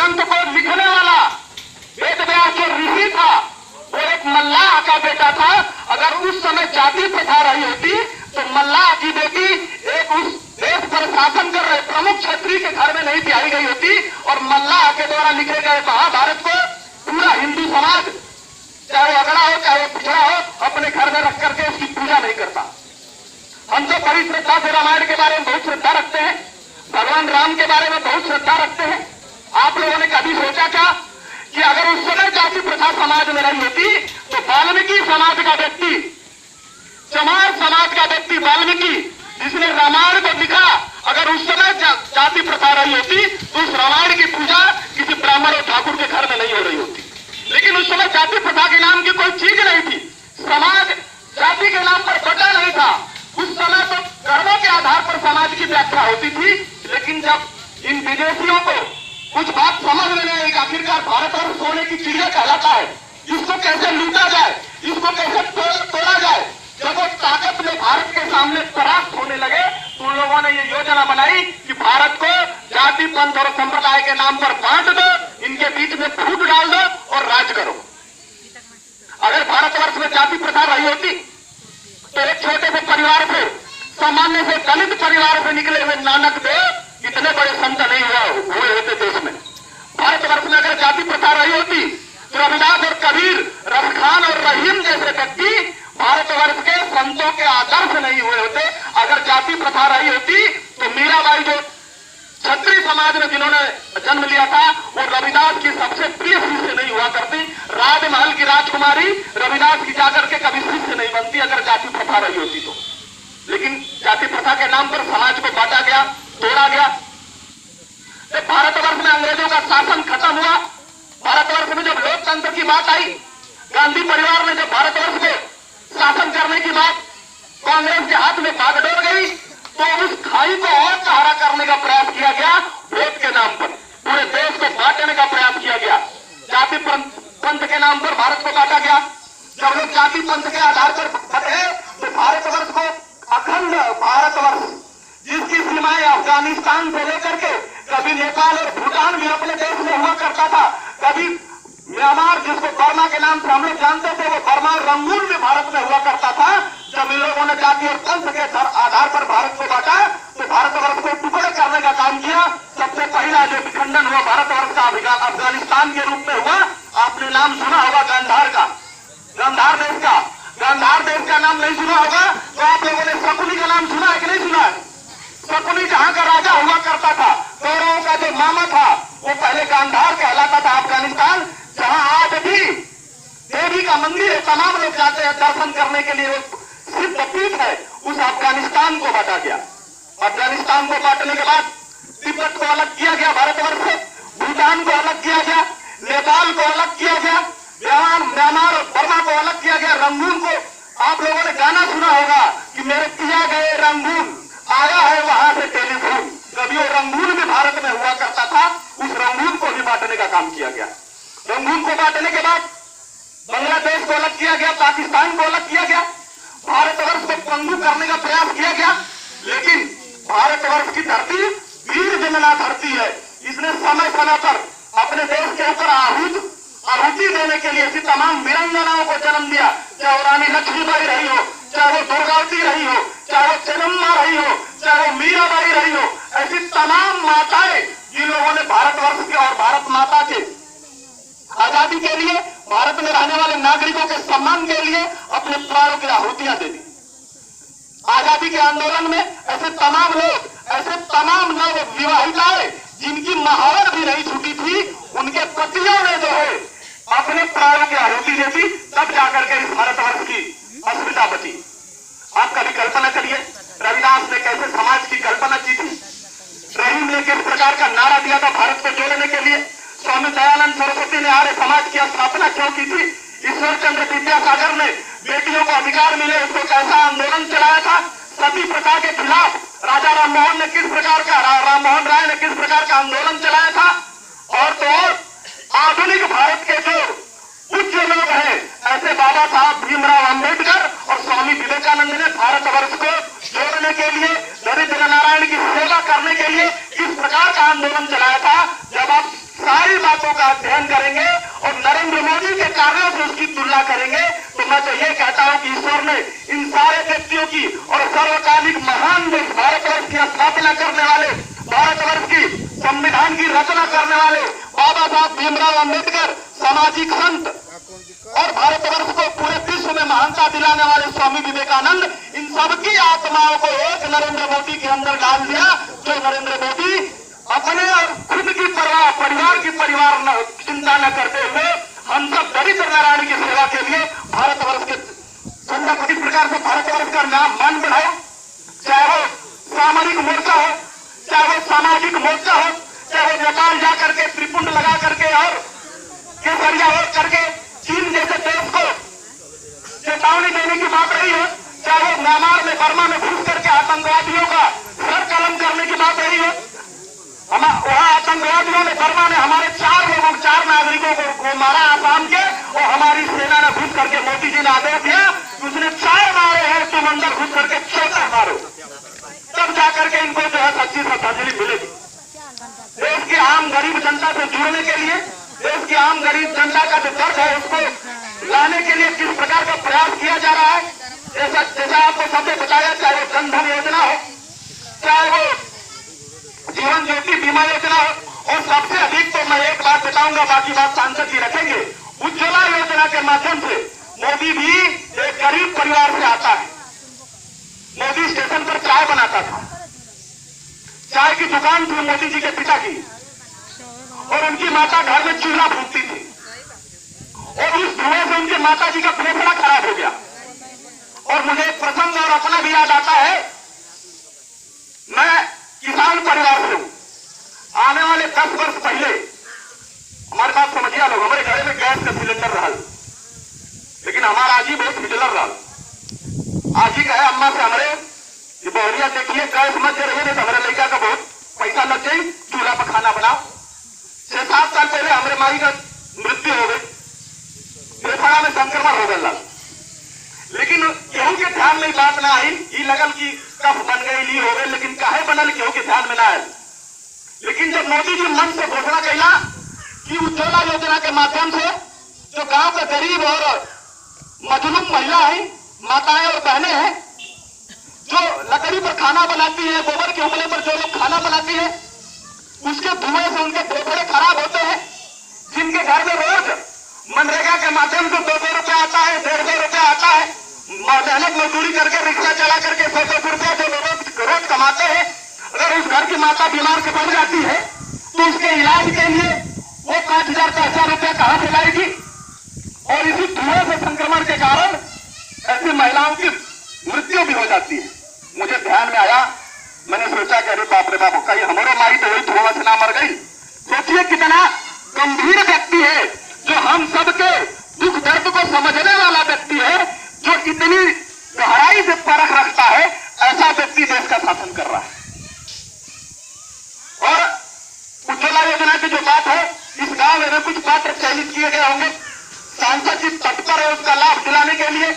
ग्रंथ को लिखने वाला वेद व्यास जो ऋषि था वो एक मल्लाह का बेटा था। अगर उस समय जाति प्रथा रही होती तो मल्लाह की बेटी एक उस देश पर शासन कर रहे प्रमुख क्षत्रिय के घर में नहीं ब्याही गई होती और मल्लाह के द्वारा लिखे गए महाभारत को पूरा हिंदू समाज, चाहे वो अगड़ा हो चाहे वो पिछड़ा हो, अपने घर में रख करके उसकी पूजा नहीं करता। हम तो बड़ी श्रद्धा से रामायण के बारे में बहुत श्रद्धा रखते हैं, भगवान राम के बारे में बहुत श्रद्धा रखते हैं। आप लोगों ने कभी सोचा क्या कि अगर उस समय जाति प्रथा समाज में रही होती तो वाल्मीकि समाज का व्यक्ति, चमार समाज का व्यक्ति वाल्मीकि जिसने रामायण को लिखा, अगर उस समय जाति प्रथा रही होती तो उस रामायण की पूजा किसी ब्राह्मण और ठाकुर के घर में नहीं हो रही होती। लेकिन उस समय जाति प्रथा के नाम की कोई चीज नहीं थी, समाज जाति के नाम पर बटा नहीं था। उस समय तो कर्मों के आधार पर समाज की व्याख्या होती थी। लेकिन जब इन विदेशियों को कुछ बात समझ में नहीं आई, आखिरकार भारतवर्ष सोने की चिड़िया कहलाता है, इसको कैसे लूटा जाए, इसको कैसे तोड़ा जाए, जब वो ताकत में भारत के सामने परास्त होने लगे तो उन लोगों ने ये योजना बनाई कि भारत को जाति पंथ और संप्रदाय के नाम पर बांट दो, इनके बीच में फूट डाल दो और राज करो। अगर भारतवर्ष में जाति प्रथा रही होती तो एक छोटे से परिवार से, सामान्य से दलित परिवार से निकले हुए नानक देव इतने बड़े संत नहीं हुए होते देश में। भारतवर्ष में अगर जाति प्रथा रही होती तो रविदास और कबीर, रसखान और रहीम जैसे व्यक्ति भारतवर्ष के संतों के आदर्श नहीं हुए होते। अगर जाति प्रथा रही होती तो मीराबाई जो क्षत्रिय समाज में जिन्होंने जन्म लिया था वो रविदास की सबसे प्रिय शिष्य नहीं हुआ करती। राजमहल की राजकुमारी रविदास की जाकर के कभी शिष्य नहीं बनती अगर जाति प्रथा रही होती तो। लेकिन जाति प्रथा के नाम पर समाज को बांटा गया, तोड़ा गया। जब भारतवर्ष में अंग्रेजों का शासन खत्म हुआ, भारतवर्ष में जब लोकतंत्र की बात आई, गांधी परिवार ने जब भारतवर्ष को शासन करने की बात कांग्रेस के हाथ में बागडोर गई तो उस खाई को और सहारा करने का प्रयास किया गया। वोट के नाम पर पूरे देश को बांटने का प्रयास किया गया, जाति पंथ के नाम पर भारत को बांटा गया। जब लोग जाति पंथ के आधार पर बटे तो भारतवर्ष को अखंड भारतवर्ष जिसकी सीमाएं अफगानिस्तान से लेकर के कभी नेपाल और भूटान भी अपने देश में हुआ करता था, कभी म्यांमार जिसको बर्मा के नाम से हम लोग जानते थे वो बर्मा और रंगून भी भारत में हुआ करता था। जब इन लोगों ने जाति और पंथ के आधार पर भारत को बांटा तो भारतवर्ष को टुकड़े करने का काम किया। सबसे पहला जो विखंडन हुआ भारतवर्ष का अफगानिस्तान के रूप में हुआ। आपने नाम सुना होगा गांधार का, गांधार देश का। गांधार देश का नाम नहीं सुना होगा तो आप लोगों ने शकुनी का नाम सुना है कि नहीं सुना है? शकुनी जहां का राजा हुआ करता था, कौरवों का जो मामा था वो पहले गांधार कहलाता था अफगानिस्तान, जहां आज भी देवी का मंदिर है, तमाम लोग जाते हैं दर्शन करने के लिए, वो सिद्ध पीठ है। उस अफगानिस्तान को बांटा गया। अफगानिस्तान को बांटने के बाद तिब्बत को अलग किया गया भारतवर्ष से, भूटान को अलग किया गया, नेपाल को अलग किया गया, म्यांमार और बर्मा को अलग किया गया, रंगून को। आप लोगों ने गाना सुना होगा कि मेरे पिया गए रंगून, आया है वहां से टेलीफोन। कभी वो रंगून भी भारत में हुआ करता था, उस रंगून को भी बांटने का काम किया गया। रंगून को बांटने के बाद बांग्लादेश को अलग किया गया, पाकिस्तान को अलग किया गया, भारतवर्ष को पंगु करने का प्रयास किया गया। लेकिन भारतवर्ष की धरती वीर जनना धरती है। इसने समय समय पर अपने देश के ऊपर आहुति देने के लिए ऐसी तमाम वीरांगनाओं को जन्म दिया, चाहे वो रानी लक्ष्मीबाई रही हो, चाहे वो दुर्गावती रही हो, चाहे वो चेन्नम्मा रही हो, चाहे वो मीराबाई रही हो। ऐसी तमाम माताएं जिन लोगों ने भारतवर्ष के और भारत माता के आजादी के लिए, भारत में रहने वाले नागरिकों के सम्मान के लिए अपने प्राणों की आहुतियां दे दी। आजादी के आंदोलन में ऐसे तमाम लोग, ऐसे तमाम नव विवाहिताएं जिनकी महावर भी नहीं छूटी थी, उनके पतियों ने जो है अपने प्राणों की आहुति दे दी, तब जाकर के इस भारतवर्ष की अस्मिता बची। आप कभी कल्पना करिए रविदास ने कैसे समाज की कल्पना की थी। रहीम ने किस प्रकार का नारा दिया था भारत को जोड़ने के लिए। स्वामी दयानंद सरस्वती ने आर्य समाज की स्थापना क्यों की थी। ईश्वर चंद्र विद्यासागर ने बेटियों को अधिकार मिले उसको कैसा आंदोलन चलाया था। सती प्रथा के खिलाफ राजा राममोहन राय ने किस प्रकार का आंदोलन चलाया था। और तो और आधुनिक भारत के जो उच्च लोग हैं, ऐसे बाबा साहब भीमराव अंबेडकर और स्वामी विवेकानंद ने भारतवर्ष को जोड़ने के लिए, दरिद्र नारायण की सेवा करने के लिए किस प्रकार का आंदोलन चलाया था। जब आप सारी बातों का अध्ययन करेंगे और नरेंद्र मोदी के कार्यों से उसकी तुलना करेंगे, तो मैं तो ये कहता हूं कि ईश्वर ने इन सारे व्यक्तियों की और सर्वकालिक महान देश भारतवर्ष की स्थापना करने वाले, भारतवर्ष की संविधान की रचना करने वाले बाबा साहब भीमराव अंबेडकर, सामाजिक संत और भारतवर्ष को पूरे विश्व में महानता दिलाने वाले स्वामी विवेकानंद, इन सबकी आत्माओं को एक नरेंद्र मोदी के अंदर डाल दिया, जो नरेंद्र मोदी अपने और खुद की परवाह, परिवार की चिंता न करते हुए हम सब दरिद्र नारायण की सेवा के लिए भारतवर्ष के संघ किस प्रकार से भारतवर्ष का नाम मान बढ़ाओ, चाहे वो सामरिक मोर्चा हो, चाहे वो सामाजिक मोर्चा हो, चाहे वो नेपाल जाकर के त्रिपुंड लगा करके और केसरिया और करके चीन जैसे देश को चेतावनी देने की बात रही हो, चाहे वो म्यांमार में, बर्मा में घुस करके आतंकवादियों का सर कलम करने की बात रही हो। वहां आतंकवादियों ने, बर्मा ने हमारे 4 नागरिकों को मारा आसाम के, और हमारी सेना ने घुस करके, मोदी जी ने आदेश दिया कि उसने 4 मारे हैं, तुम अंदर घुस करके 14 मारो, तब जाकर के इनको जो है सच्ची श्रद्धांजलि मिलेगी। देश की आम गरीब जनता से जुड़ने के लिए, देश की आम गरीब जनता का जो दर्द है उसको लाने के लिए किस प्रकार का प्रयास किया जा रहा है, जैसा आपको सबने बताया, चाहे वो जनधन योजना हो, चाहे वो जीवन ज्योति बीमा योजना हो, और सबसे अधिक तो मैं एक बात बताऊंगा, बाकी बात सांसद जी रखेंगे, उज्ज्वला योजना के माध्यम से मोदी भी एक गरीब परिवार से आता है। मोदी स्टेशन पर चाय बनाता था, चाय की दुकान थी मोदी जी के पिता की, और उनकी माता घर में चूल्हा फूंकती थी, और उस धुएं से उनके माता जी का फेफड़ा खराब हो गया। और मुझे एक प्रसंग और अपना भी याद आता है, मैं किसान परिवार से हूं। आने वाले 10 वर्ष पहले हमारे पास समझिया लोग, हमारे घर में गैस का सिलेंडर रहा, लेकिन हमारा आजी बहुत हिटलर रहा। आजी कहे अम्मा से हमारे ये बहुरिया देखिए गैस मत दे रही है, तो हमारे लड़का का बहुत पैसा लग जाए, चूल्हा पर खाना बनाओ। 6-7 साल पहले हमारे माई का मृत्यु हो गई, फेफड़ा में संक्रमण हो गया, लेकिन केहू के ध्यान में बात ना आई, ये लगल कि कफ बन गई, ली हो गई, लेकिन काहे बनल केहू के ध्यान में ना आयल। लेकिन जब मोदी जी मन से घोषणा कैला कि उज्ज्वला योजना के माध्यम से जो गांव के गरीब और मजलूम महिला है, माताएं और बहनें हैं, जो लकड़ी पर खाना बनाती है, गोबर के उगले पर जो लोग खाना बनाती है, उसके धुएं से उनके फेफड़े खराब होते हैं, जिनके घर में रोज मनरेगा के माध्यम से 200 रुपया आता है, 150 रुपया आता है, मेहनत मजदूरी करके रिक्शा चला करके 100 रुपया जो रोज कमाते हैं, अगर उस घर की माता बीमार से पड़ जाती है तो उसके इलाज के लिए वो 5,000-10,000 रुपया कहां से लाएगी। और इसी धुएं से संक्रमण के कारण ऐसी महिलाओं की मृत्यु भी हो जाती है। मुझे ध्यान में आया, मैंने सोचा कि अरे बाप रे बाप, कहीं हमारे माई तो वही धुआं से ना मर गई। सोचिए कितना गंभीर व्यक्ति है, जो हम सबके दुख दर्द को समझने वाला व्यक्ति है, जो इतनी गहराई से परख रखता है, ऐसा व्यक्ति देश का शासन कर रहा है। और उज्ज्वला योजना की जो बात है, इस गांव में कुछ पात्र चयनित किए गए होंगे, सांसद जी तत्पर है उसका लाभ दिलाने के लिए।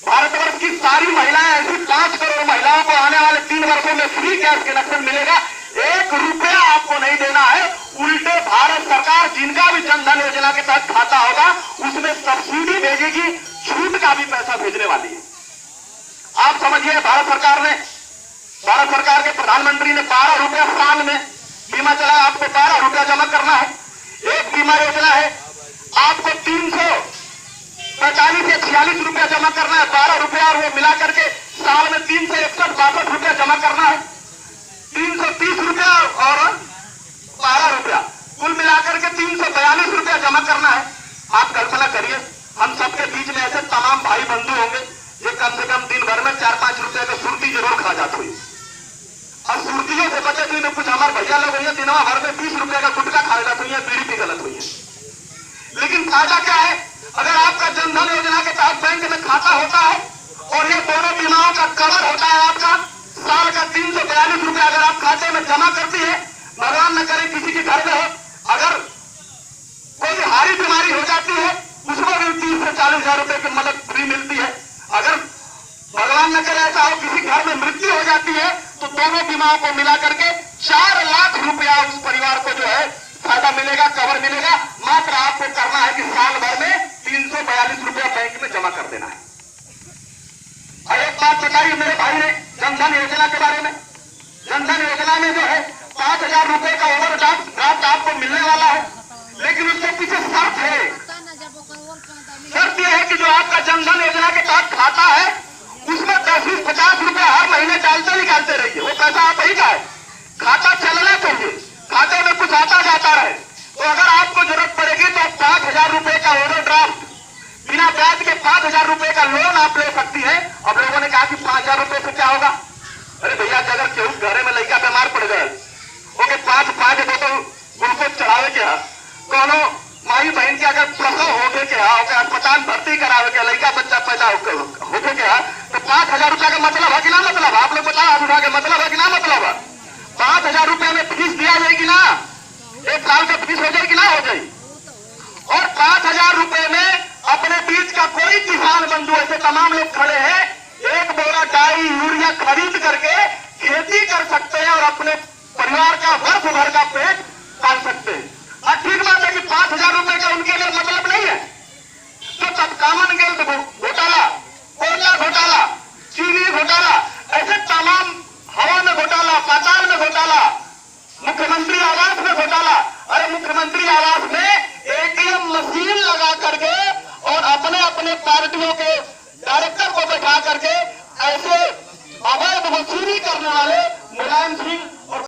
भारतवर्ष की सारी महिलाएं, ऐसी 5 करोड़ महिलाओं को आने वाले 3 वर्षों में फ्री गैस कनेक्शन मिलेगा। 1 रुपया आपको नहीं देना है, उल्टे भारत सरकार जिनका भी जनधन योजना के तहत खाता होगा उसमें सब्सिडी भेजेगी, छूट का भी पैसा भेजने वाली है। आप समझिए, भारत सरकार के प्रधानमंत्री ने 12 रुपया साल में बीमा चलाया, आपको 12 रुपया जमा करना है। एक बीमा योजना है, आपको 345 या 46 रुपया जमा करना है, 12 रुपया, और वो मिला करके साल में 361-62 रुपया जमा करना है। 330 रुपया और 12 रुपया, कुल मिलाकर के 342 रुपया जमा करना है। आप कल्पना करिए, हम सबके बीच में ऐसे तमाम भाई बंधु होंगे जो कम से कम दिन भर में 4-5 रुपए का सुर्ती जरूर खा जाते हुई, और सुर्तियों से बचे हुए कुछ हमारे भैया लोग हुई दिनवा भर में 20 रुपए का गुटखा खा जाते हुई, बीड़ी भी गलत हुई है। लेकिन फायदा क्या है, अगर आपका जनधन योजना के तहत बैंक में खाता होता है और ये दोनों बीमाओं का कवर होता है, आपका साल का 342 रुपया अगर आप खाते में जमा करती है, भगवान न करे किसी के घर में हो, अगर कोई हारी बीमारी हो जाती है उसमें भी 30 से 40 हजार रुपए की मदद फ्री मिलती है। अगर भगवान न करे ऐसा हो किसी घर में मृत्यु हो जाती है तो दोनों बीमाओं को मिला करके 4 लाख रुपया उस परिवार को जो है मिलेगा, कवर मिलेगा। मात्र आपको करना है कि साल भर में 342 रुपया बैंक में जमा कर देना है। और एक बात बताइए मेरे भाई ने जनधन योजना के बारे में। जनधन योजना में जो है 5,000 रुपए का ओवरड्राफ्ट आपको मिलने वाला है, लेकिन उसके पीछे शर्त है। शर्त यह है कि जो आपका जनधन योजना के तहत खाता है उसमें 10-50 रुपए हर महीने डालते निकालते रहिए। वो पैसा आप ही का है, खाता चलना चाहिए, खाते में कुछ आता जाता रहे। तो अगर आपको जरूरत पड़ेगी तो 5,000 रुपए का ओवरड्राफ्ट बिना ब्याज के 5,000 रुपए का लोन आप ले सकती है। अब लोगों ने कहा कि 5,000 रुपए से क्या होगा? अरे भैया अगर केहू घरे में लड़का बीमार पड़ गए, ओके 5 दो तो ग्लूकोज चढ़ावे के, कोनो माई बहन के अगर प्रसव हो गए के, अस्पताल भर्ती करावे के, लड़का बच्चा पैदा होके के, तो 5,000 रुपया का मतलब है कि ना मतलब? आप लोग बताओ अधूरा के मतलब है कि ना मतलब? 5,000 रुपया में फीस दिया जाएगी ना, 1 साल का फीस हो जाएगी ना हो जाएगी। और 5,000 रुपए में अपने बीच का कोई किसान बंधु ऐसे तमाम लोग खड़े हैं, 1 बोरा डाई यूरिया खरीद करके खेती कर सकते हैं और अपने परिवार का वर्ष भर का पेट पाल सकते हैं। और ठीक बात है कि 5,000 रुपए का उनके लिए मतलब नहीं है। तो तब कॉमनवेल्थ घोटाला, कोयला घोटाला, चीनी घोटाला, ऐसे तमाम हवा में घोटाला, पाताल में घोटाला, मुख्यमंत्री आवास में घोटाला। अरे मुख्यमंत्री आवास में ATM मशीन लगा करके और अपने अपने पार्टियों के डायरेक्टर को बैठा करके ऐसे अवैध वसूली करने वाले मुलायम सिंह